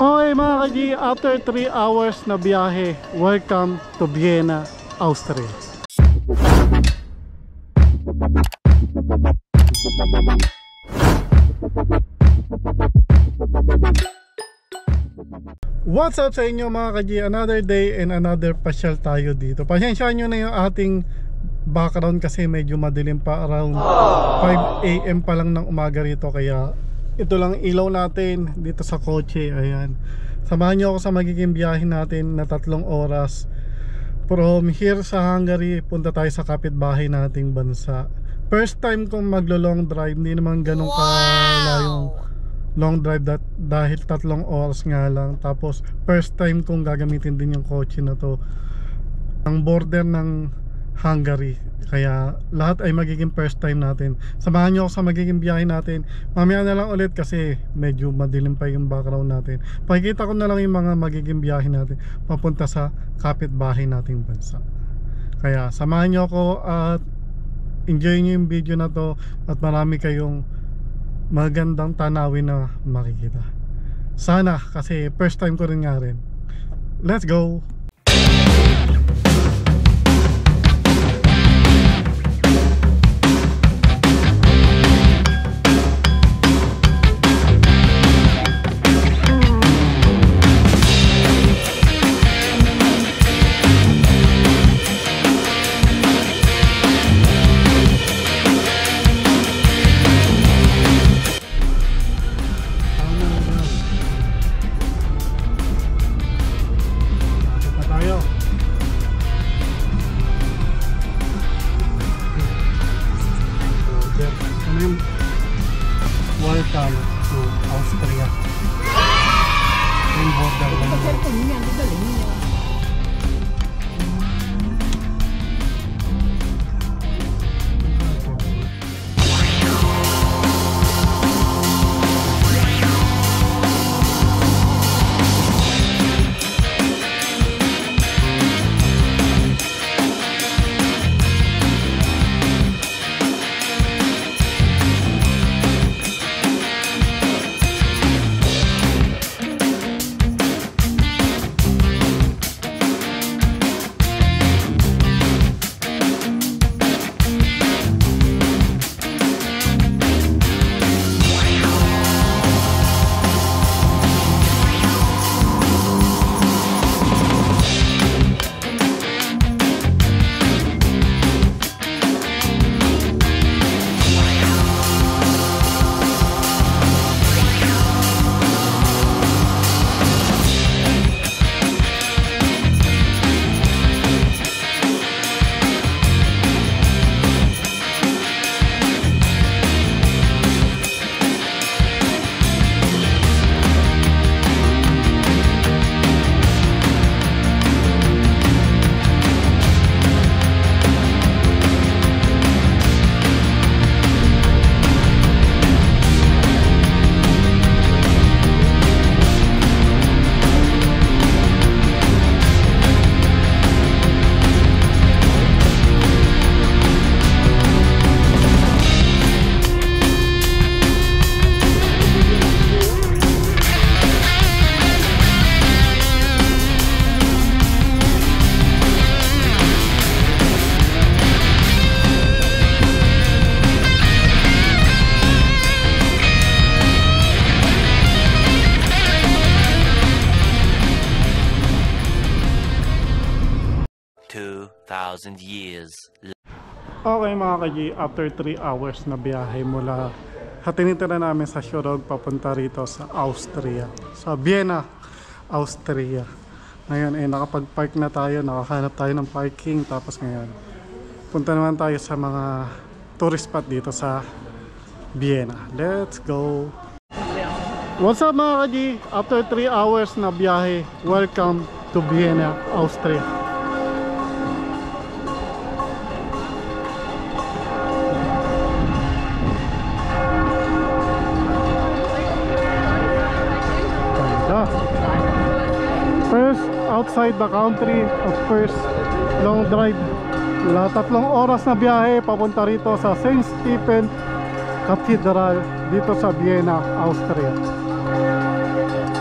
Okay mga ka-G, after 3 hours na biyahe, welcome to Vienna, Austria. What's up sa inyo mga ka-G? Another day and another pasyal tayo dito. Pasyensyahan nyo na yung ating background kasi medyo madilim pa, around 5 AM pa lang ng umaga rito. Kaya ito lang ilaw natin dito sa kotse. Ayan, samahan nyo ako sa magiging biyahe natin na 3 oras from here sa Hungary. Punta tayo sa kapitbahay nating bansa. First time kong maglo long drive. Hindi naman ganun kalayong long drive dahil 3 oras nga lang. Tapos first time kong gagamitin din yung kotse na to, ang border ng Hungary. Kaya lahat ay magiging first time natin. Samahan nyo ako sa magiging biyahe natin. Mamaya na lang ulit kasi medyo madilim pa yung background natin. Pakikita ko na lang yung mga magiging biyahe natin papunta sa kapitbahay nating bansa. Kaya samahan nyo ako at enjoy nyo yung video na to. At marami kayong magandang tanawin na makikita. Sana, kasi first time ko rin nga rin. Let's go! Welcome to Austria. Yung border lang. Years. Okay mga ka-G, after 3 hours na biyahe mula hatinitira namin sa Shorog papunta rito sa Austria, sa Vienna, Austria. Ngayon nakapag-park na tayo, nakahanap tayo ng parking. Tapos ngayon punta naman tayo sa mga tourist spot dito sa Vienna. Let's go! What's up mga ka-G, after 3 hours na biyahe, welcome to Vienna, Austria. First outside the country at first long drive. 3 oras na biyahe papunta rito sa St. Stephen Cathedral dito sa Vienna, Austria.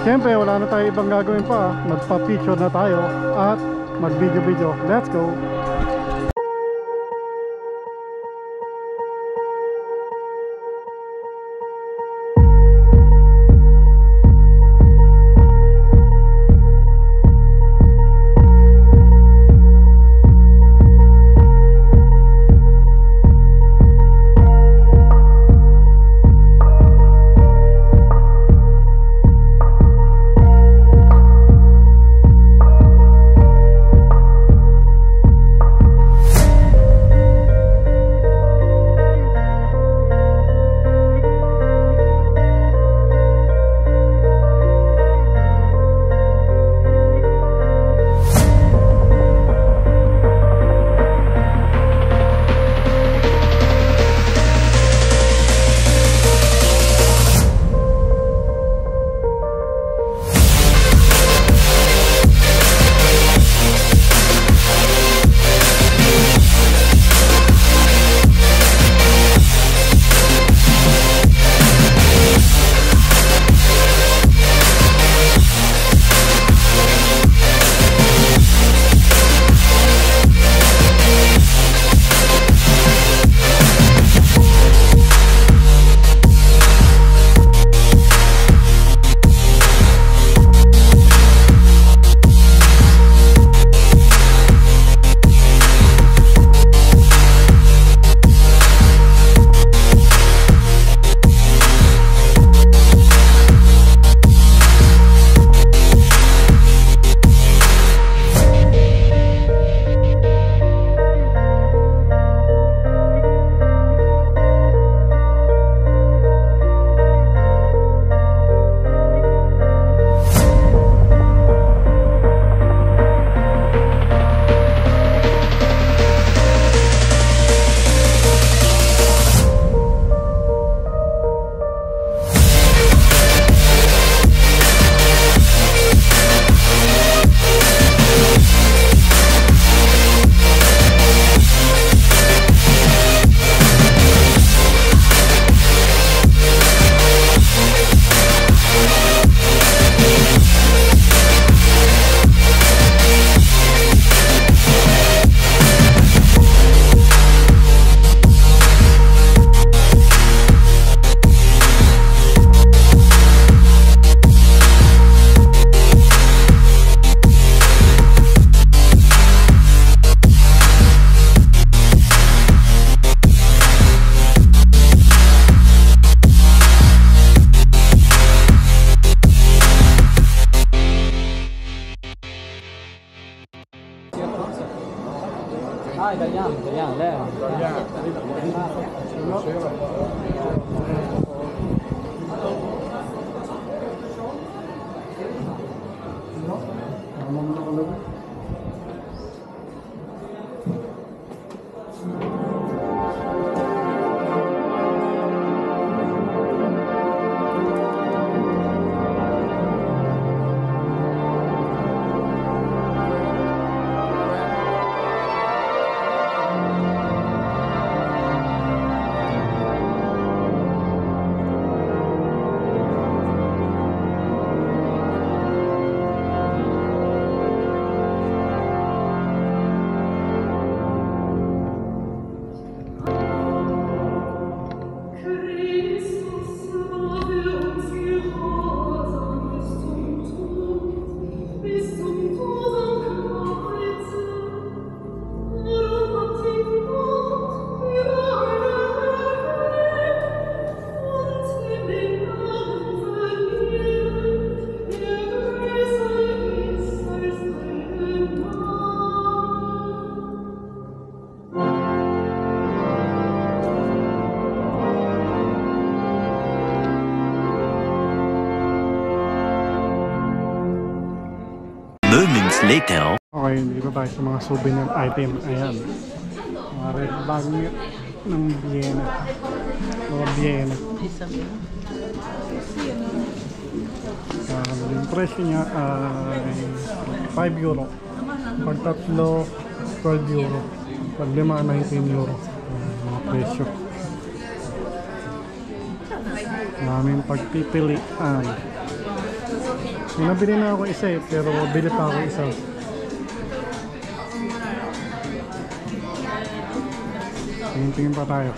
Siyempre wala na tayo ibang gagawin pa, magpa-picture na tayo at mag-video. Let's go! Italiano, lei. Later. Okay, dito tayo sa mga souvenir item. Ayan. Mga red bag ng Vienna. Mga Vienna. Yung presyo niya ay 5 euro. Pag tatlo, 12 euro. Pag lima, 19 euro. Mga presyo. Maraming pagpipilian. May nabili na ako isa eh, pero bili pa ako isa. Tingin pa tayo.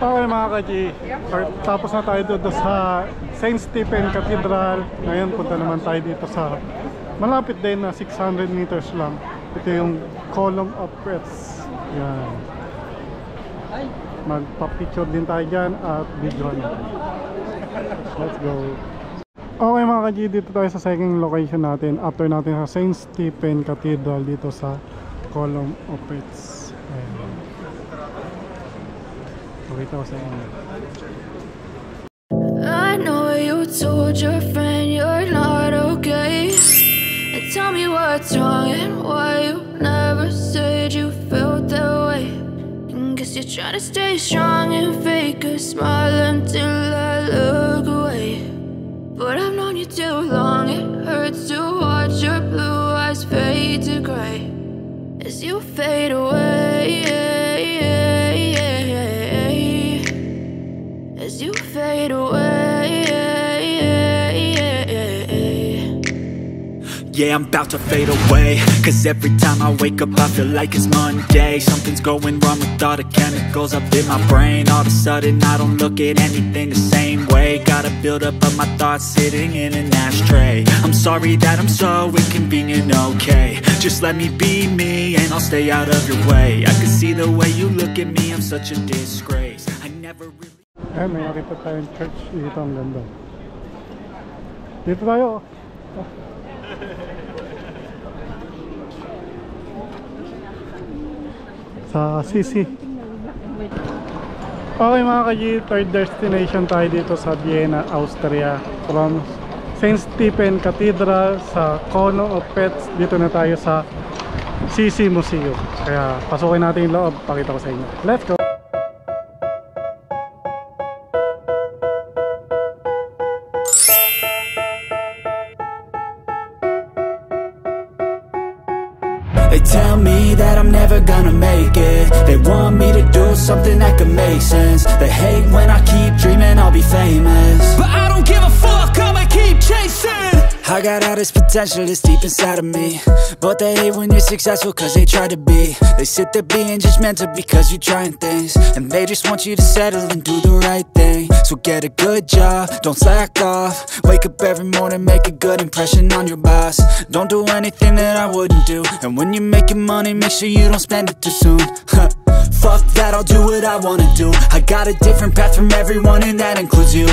Okay mga ka-G, tapos na tayo doon sa St. Stephen Cathedral. Ngayon punta naman tayo dito sa malapit din na 600 meters lang. Ito yung Column of Press. Yan. Magpa-picture din tayo dyan at video natin. Let's go. Okay mga ka-G, dito tayo sa second location natin. After natin sa St. Stephen Cathedral dito sa Column of Press. Ayan. Pakita ko sa inyo. I know you told your friend you're not okay. And tell me what's wrong and why you never said you felt that way. And guess you're trying to stay strong and fake a smile until I look away. But I've known you too long, it hurts to watch your blue eyes fade to gray as you fade away. As you fade away. Yeah, I'm about to fade away, cause every time I wake up I feel like it's Monday. Something's going wrong with all the chemicals up in my brain. All of a sudden I don't look at anything the same way. Gotta build up of my thoughts sitting in an ashtray. I'm sorry that I'm so inconvenient, okay. Just let me be me and I'll stay out of your way. I can see the way you look at me, I'm such a disgrace. I never really... Eh, may nakita tayong church dito, ang ganda. Dito tayo. Sa CC. Okay mga ka-G, third destination tayo dito sa Vienna, Austria. From St. Stephen Cathedral sa Column of Pets. Dito na tayo sa CC Museum. Kaya pasukin natin yung loob, pakita ko sa inyo. Let's go! They tell me that I'm never gonna make it. They want me to do something that could make sense. They hate when I keep dreaming I'll be famous, but I don't give a fuck, I'ma keep chasing. I got all this potential that's deep inside of me, but they hate when you're successful cause they try to be. They sit there being judgmental because you're trying things, and they just want you to settle and do the right thing. So get a good job, don't slack off. Wake up every morning, make a good impression on your boss. Don't do anything that I wouldn't do, and when you're making money, make sure you don't spend it too soon. Fuck that, I'll do what I wanna do. I got a different path from everyone and that includes you.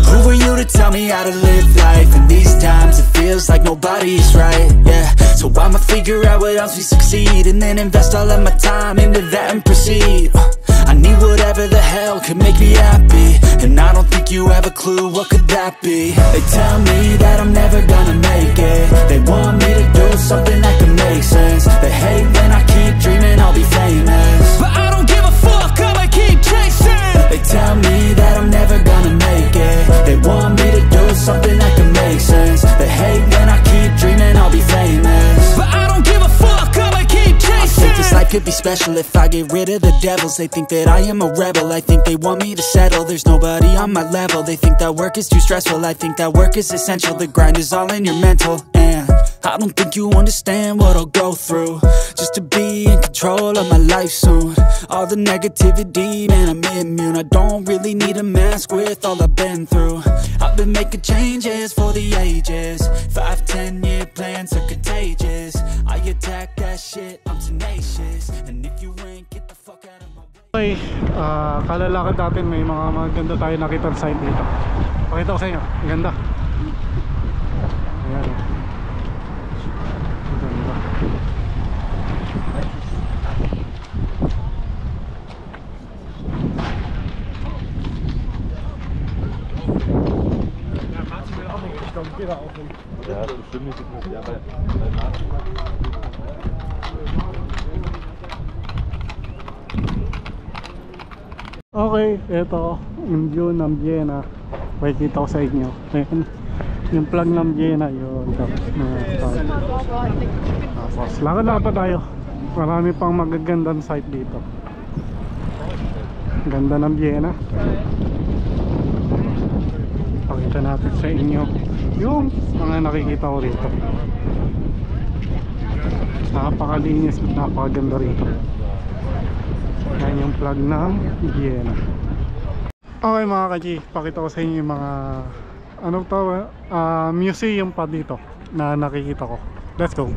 Who are you to tell me how to live life? In these times it feels like nobody's right, yeah. So I'ma figure out what else we succeed, and then invest all of my time into that and proceed. I need whatever the hell could make me happy, and I don't think you have a clue what could that be. They tell me that I'm never gonna make it. They want me to do something that could make sense. They hate when I keep dreaming I'll be famous, but I don't give a fuck, I'ma keep chasing. They tell me that I'm never gonna make it. They want me to do something that could make sense. They hate when I keep dreaming I'll be famous, but I don't give a fuck, I'ma keep chasing. I think this life could be special if I get rid of the devils. They think that I am a rebel, I think they want me to settle. There's nobody on my level. They think that work is too stressful, I think that work is essential. The grind is all in your mental, and I don't think you understand what I'll go through just to be in control of my life soon. All the negativity, man, I'm immune. I don't really need a mask with all I've been through. I've been making changes for the ages. 5-10 year plans are contagious. I attack that shit, I'm tenacious. And if you ain't, get the fuck out of my way. Okay, kalalakad natin, may mga maganda tayo nakita sa site dito. Pakita ko sa inyo, ang ganda. Ayan. Ang ganda. Okay, ito yung view ng Vienna. Pakikita ko sa inyo. Ayan, yung plug ng Vienna yun. Tapos lakad pa tayo. Marami pang magagandang site dito. Ganda ng Vienna. Pakita natin sa inyo yung mga nakikita ko rito. Napakalinis at napakaganda rito. Yan yung plug ng Vienna. Okay mga kaji, pakita ko sa inyo yung mga museum pa dito na nakikita ko. Let's go.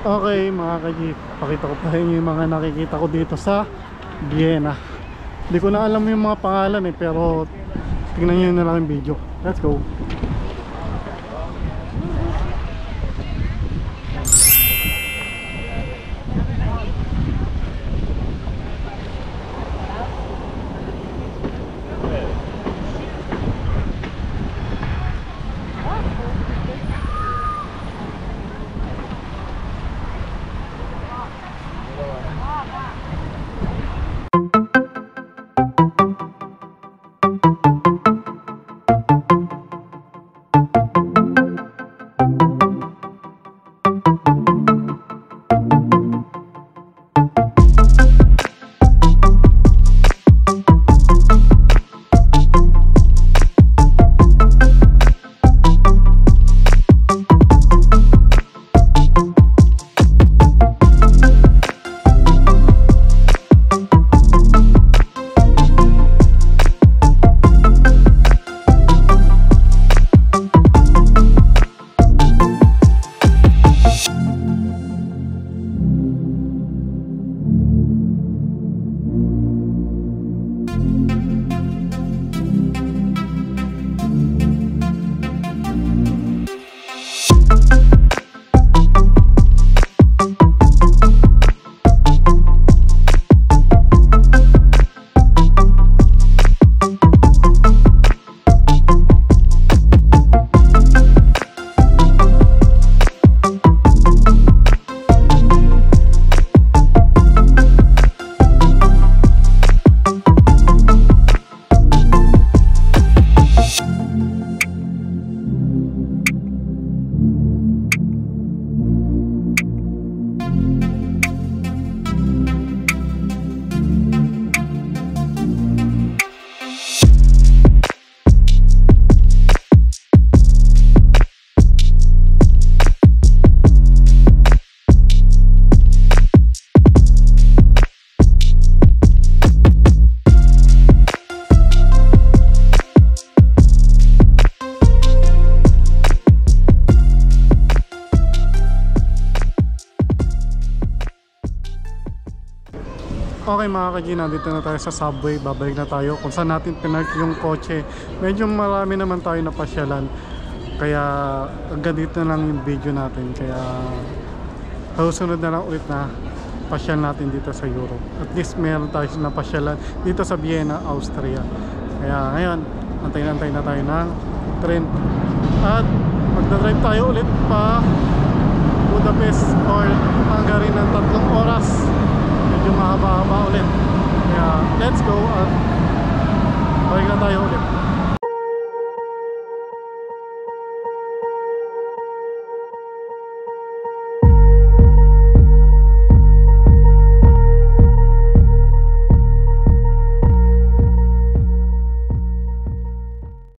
Okay mga ka-jeep, pakita ko pa sa inyo yung mga nakikita ko dito sa Vienna. Hindi ko na alam yung mga pangalan pero tingnan nyo na lang yung video. Let's go. Okay mga ka-G, nandito na tayo sa subway. Babalik na tayo kung saan natin pinark yung kotse. Medyo marami naman tayo na pasyalan, kaya hanggang dito na lang yung video natin. Kaya susunod na lang ulit na pasyal natin dito sa Europe. At least meron tayo na pasyalan dito sa Vienna, Austria. Kaya ngayon, antay-antay na tayo ng train. At magdadrive tayo ulit pa Budapest or Hungary ng 3 oras. Medyo mahaba-haba ulit. Kaya let's go at balik na tayo ulit.